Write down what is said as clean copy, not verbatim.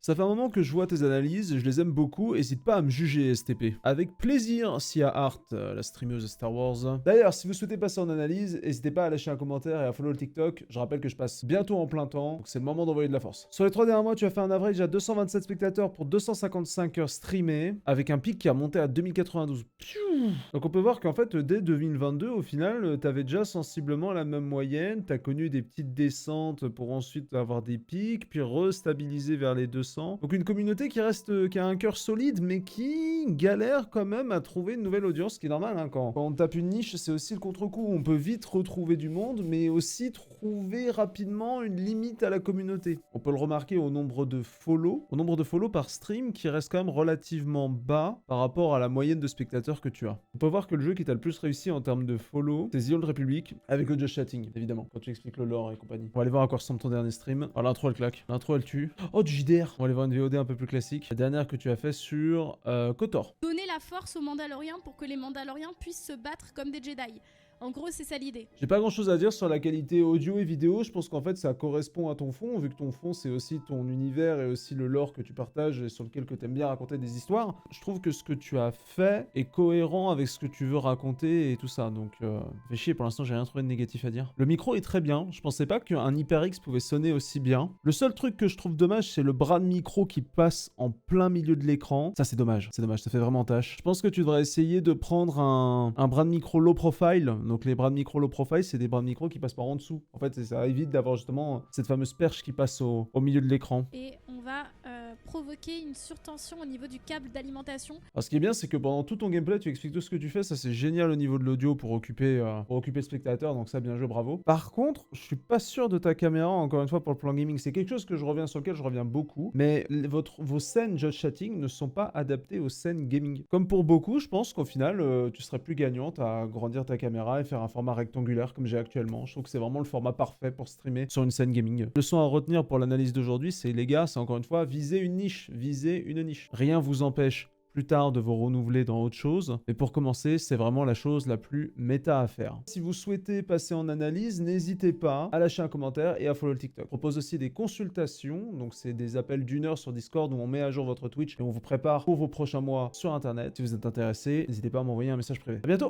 Ça fait un moment que je vois tes analyses, je les aime beaucoup, hésite pas à me juger STP. Avec plaisir, Sia Hart, la streameuse de Star Wars. D'ailleurs, si vous souhaitez passer en analyse, n'hésitez pas à lâcher un commentaire et à follow le TikTok. Je rappelle que je passe bientôt en plein temps, donc c'est le moment d'envoyer de la force. Sur les 3 derniers mois, tu as fait un average à 227 spectateurs pour 255 heures streamées, avec un pic qui a monté à 2092. Donc on peut voir qu'en fait, dès 2022, au final, t'avais déjà sensiblement la même moyenne, t'as connu des petites descentes pour ensuite avoir des pics, puis restabiliser vers les 200. Donc une communauté qui reste, qui a un cœur solide, mais qui galère quand même à trouver une nouvelle audience, ce qui est normal, hein, quand on tape une niche, c'est aussi le contre-coup. On peut vite retrouver du monde, mais aussi trouver rapidement une limite à la communauté. On peut le remarquer au nombre de follow par stream qui reste quand même relativement bas par rapport à la moyenne de spectateurs que tu as. On peut voir que le jeu qui t'a le plus réussi en termes de follow, c'est The Old Republic, avec le Just Chatting, évidemment, quand tu expliques le lore et compagnie. On va aller voir à quoi ressemble ton dernier stream. Alors l'intro elle claque, l'intro elle tue. Oh du JDR. On va aller voir une VOD un peu plus classique. La dernière que tu as fait sur KOTOR. Donner la force aux Mandaloriens pour que les Mandaloriens puissent se battre comme des Jedi. En gros, c'est ça l'idée. J'ai pas grand chose à dire sur la qualité audio et vidéo, je pense qu'en fait ça correspond à ton fond, vu que ton fond c'est aussi ton univers et aussi le lore que tu partages et sur lequel que t'aimes bien raconter des histoires. Je trouve que ce que tu as fait est cohérent avec ce que tu veux raconter et tout ça, donc fais chier, pour l'instant j'ai rien trouvé de négatif à dire. Le micro est très bien, je pensais pas qu'un HyperX pouvait sonner aussi bien. Le seul truc que je trouve dommage c'est le bras de micro qui passe en plein milieu de l'écran. Ça c'est dommage, ça fait vraiment tâche. Je pense que tu devrais essayer de prendre un bras de micro low profile. Donc les bras de micro low profile, c'est des bras de micro qui passent par en dessous. En fait, ça évite d'avoir justement cette fameuse perche qui passe au milieu de l'écran. Et on va provoquer une surtension au niveau du câble d'alimentation. Alors ce qui est bien, c'est que pendant tout ton gameplay, tu expliques tout ce que tu fais. Ça, c'est génial au niveau de l'audio pour occuper le spectateur. Donc ça, bien joué, bravo. Par contre, je suis pas sûr de ta caméra, encore une fois, pour le plan gaming. C'est quelque chose que sur lequel je reviens beaucoup. Mais vos scènes Just Chatting ne sont pas adaptées aux scènes gaming. Comme pour beaucoup, je pense qu'au final, tu serais plus gagnante à agrandir ta caméra et faire un format rectangulaire comme j'ai actuellement. Je trouve que c'est vraiment le format parfait pour streamer sur une scène gaming. Leçon à retenir pour l'analyse d'aujourd'hui, c'est les gars, c'est encore une fois, viser une niche. Viser une niche. Rien vous empêche plus tard de vous renouveler dans autre chose. Mais pour commencer, c'est vraiment la chose la plus méta à faire. Si vous souhaitez passer en analyse, n'hésitez pas à lâcher un commentaire et à follow le TikTok. Je propose aussi des consultations, donc c'est des appels d'1 heure sur Discord où on met à jour votre Twitch et on vous prépare pour vos prochains mois sur Internet. Si vous êtes intéressé, n'hésitez pas à m'envoyer un message privé. À bientôt!